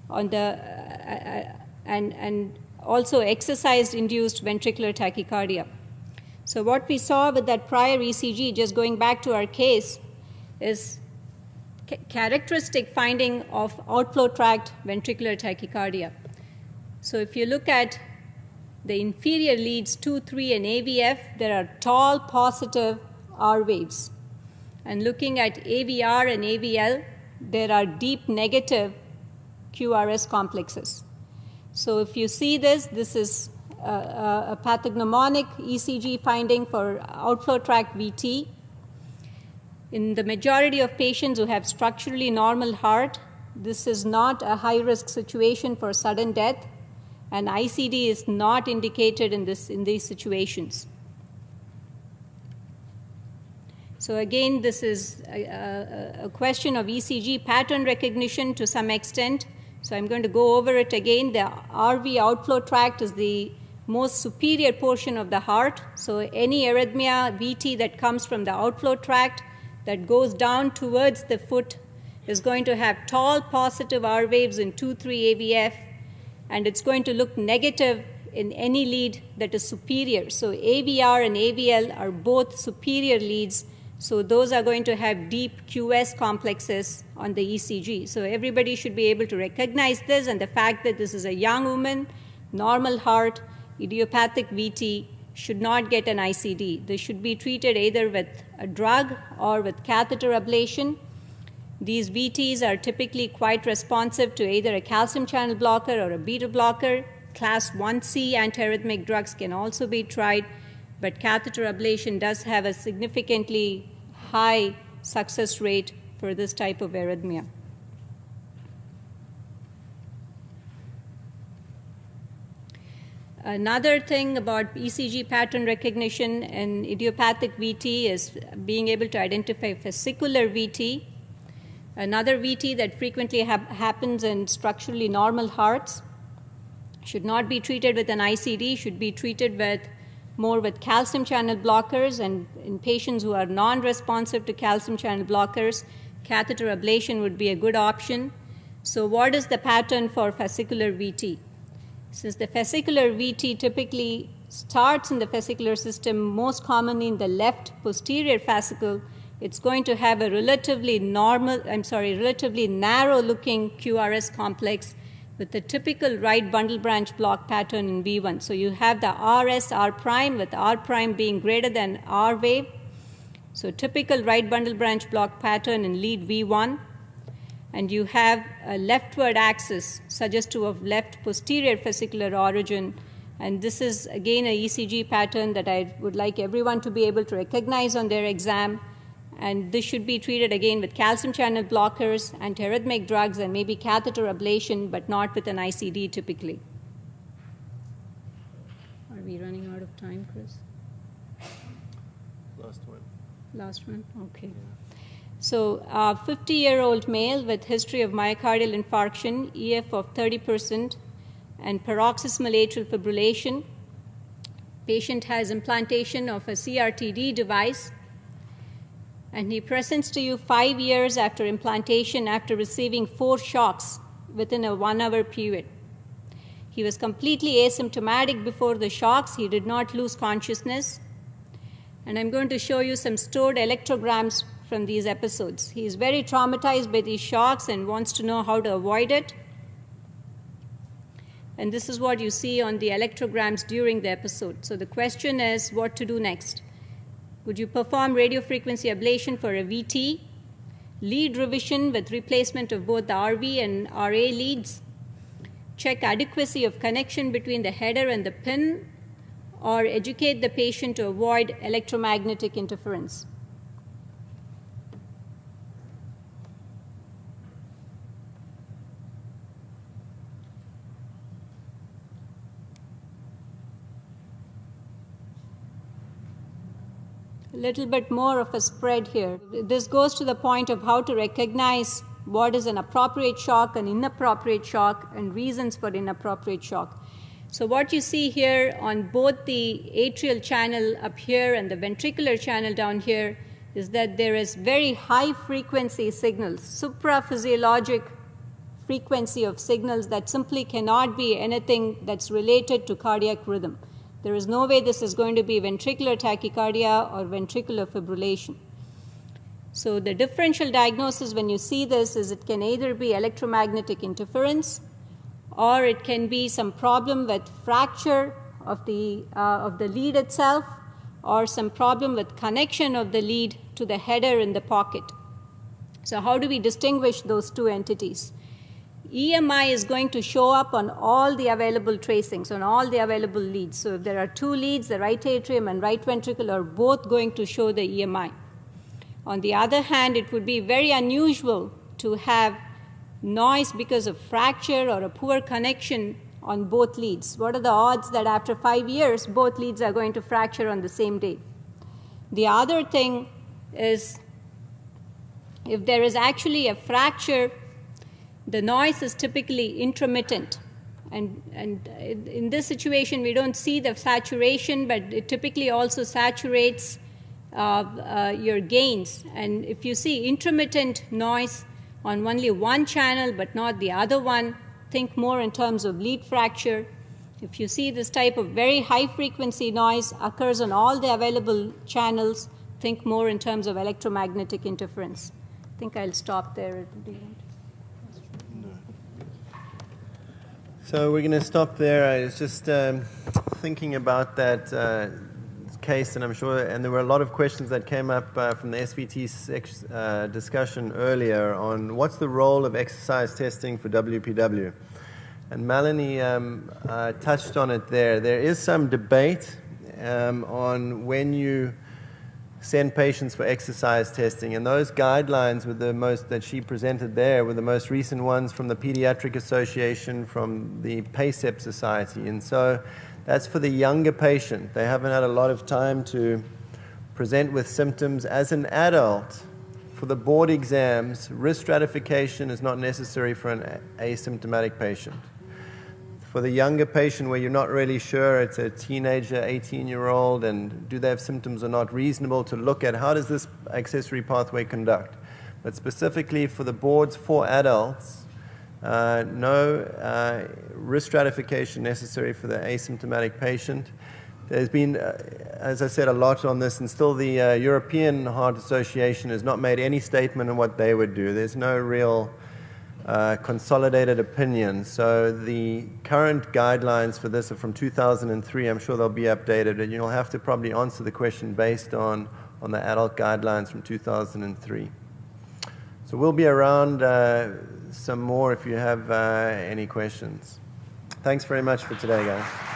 on the and also exercise-induced ventricular tachycardia. So what we saw with that prior ECG, just going back to our case, is characteristic finding of outflow tract ventricular tachycardia. So if you look at the inferior leads 2, 3, and AVF, there are tall positive R waves. And looking at AVR and AVL, there are deep negative QRS complexes. So if you see this, this is a pathognomonic ECG finding for outflow tract VT. In the majority of patients who have structurally normal heart, this is not a high-risk situation for sudden death, and ICD is not indicated in these situations. So again, this is a question of ECG pattern recognition to some extent. So I'm going to go over it again. The RV outflow tract is the most superior portion of the heart. So any arrhythmia, VT, that comes from the outflow tract that goes down towards the foot is going to have tall positive R waves in 2, 3 AVF, and it's going to look negative in any lead that is superior. So AVR and AVL are both superior leads, so those are going to have deep QS complexes on the ECG. So everybody should be able to recognize this, and the fact that this is a young woman, normal heart, idiopathic VT, should not get an ICD. They should be treated either with a drug or with catheter ablation. These VTs are typically quite responsive to either a calcium channel blocker or a beta blocker. Class 1C antiarrhythmic drugs can also be tried, but catheter ablation does have a significantly high success rate for this type of arrhythmia. Another thing about ECG pattern recognition in idiopathic VT is being able to identify fascicular VT. Another VT that frequently happens in structurally normal hearts should not be treated with an ICD, should be treated more with calcium channel blockers, and in patients who are non-responsive to calcium channel blockers, catheter ablation would be a good option. So what is the pattern for fascicular VT? Since the fascicular VT typically starts in the fascicular system, most commonly in the left posterior fascicle, it's going to have a relatively narrow-looking QRS complex with the typical right bundle branch block pattern in V1. So you have the RS R prime, with R prime being greater than R wave. So typical right bundle branch block pattern in lead V1. And you have a leftward axis suggestive of left posterior fascicular origin. And this is, again, a ECG pattern that I would like everyone to be able to recognize on their exam. And this should be treated again with calcium channel blockers, antiarrhythmic drugs, and maybe catheter ablation, but not with an ICD typically. Are we running out of time, Chris? Last one. Last one? Okay. Yeah. So 50-year-old male with history of myocardial infarction, EF of 30%, and paroxysmal atrial fibrillation. Patient has implantation of a CRTD device, and he presents to you 5 years after implantation after receiving 4 shocks within a 1-hour period. He was completely asymptomatic before the shocks. He did not lose consciousness. And I'm going to show you some stored electrograms from these episodes. He is very traumatized by these shocks and wants to know how to avoid it. And this is what you see on the electrograms during the episode. So the question is what to do next. Would you perform radiofrequency ablation for a VT, lead revision with replacement of both the RV and RA leads, check adequacy of connection between the header and the pin, or educate the patient to avoid electromagnetic interference? A little bit more of a spread here. This goes to the point of how to recognize what is an appropriate shock, an inappropriate shock, and reasons for inappropriate shock. So what you see here on both the atrial channel up here and the ventricular channel down here is that there is very high frequency signals, supraphysiologic frequency of signals that simply cannot be anything that's related to cardiac rhythm. There is no way this is going to be ventricular tachycardia or ventricular fibrillation. So the differential diagnosis when you see this is it can either be electromagnetic interference or it can be some problem with fracture of the lead itself or some problem with connection of the lead to the header in the pocket. So how do we distinguish those two entities? EMI is going to show up on all the available tracings, on all the available leads. So if there are 2 leads, the right atrium and right ventricle are both going to show the EMI. On the other hand, it would be very unusual to have noise because of fracture or a poor connection on both leads. What are the odds that after 5 years, both leads are going to fracture on the same day? The other thing is if there is actually a fracture, the noise is typically intermittent. And in this situation, we don't see the saturation, but it typically also saturates your gains. And if you see intermittent noise on only one channel but not the other one, think more in terms of lead fracture. If you see this type of very high frequency noise occurs on all the available channels, think more in terms of electromagnetic interference. I think I'll stop there. So we're going to stop there. I was just thinking about that case, and I'm sure, and there were a lot of questions that came up from the SVT discussion earlier on what's the role of exercise testing for WPW. And Melanie touched on it there. There is some debate on when you send patients for exercise testing, and those guidelines were the most that she presented there were the most recent ones from the Pediatric Association, from the PACEP Society, and so that's for the younger patient. They haven't had a lot of time to present with symptoms. As an adult, for the board exams, risk stratification is not necessary for an asymptomatic patient. For the younger patient where you're not really sure, it's a teenager, 18-year-old, and do they have symptoms or not, reasonable to look at how does this accessory pathway conduct. But specifically for the boards for adults, no risk stratification necessary for the asymptomatic patient. There's been, as I said, a lot on this, and still the European Heart Association has not made any statement on what they would do. There's no real consolidated opinion. So the current guidelines for this are from 2003. I'm sure they'll be updated, and you'll have to probably answer the question based on the adult guidelines from 2003. So we'll be around some more if you have any questions. Thanks very much for today, guys.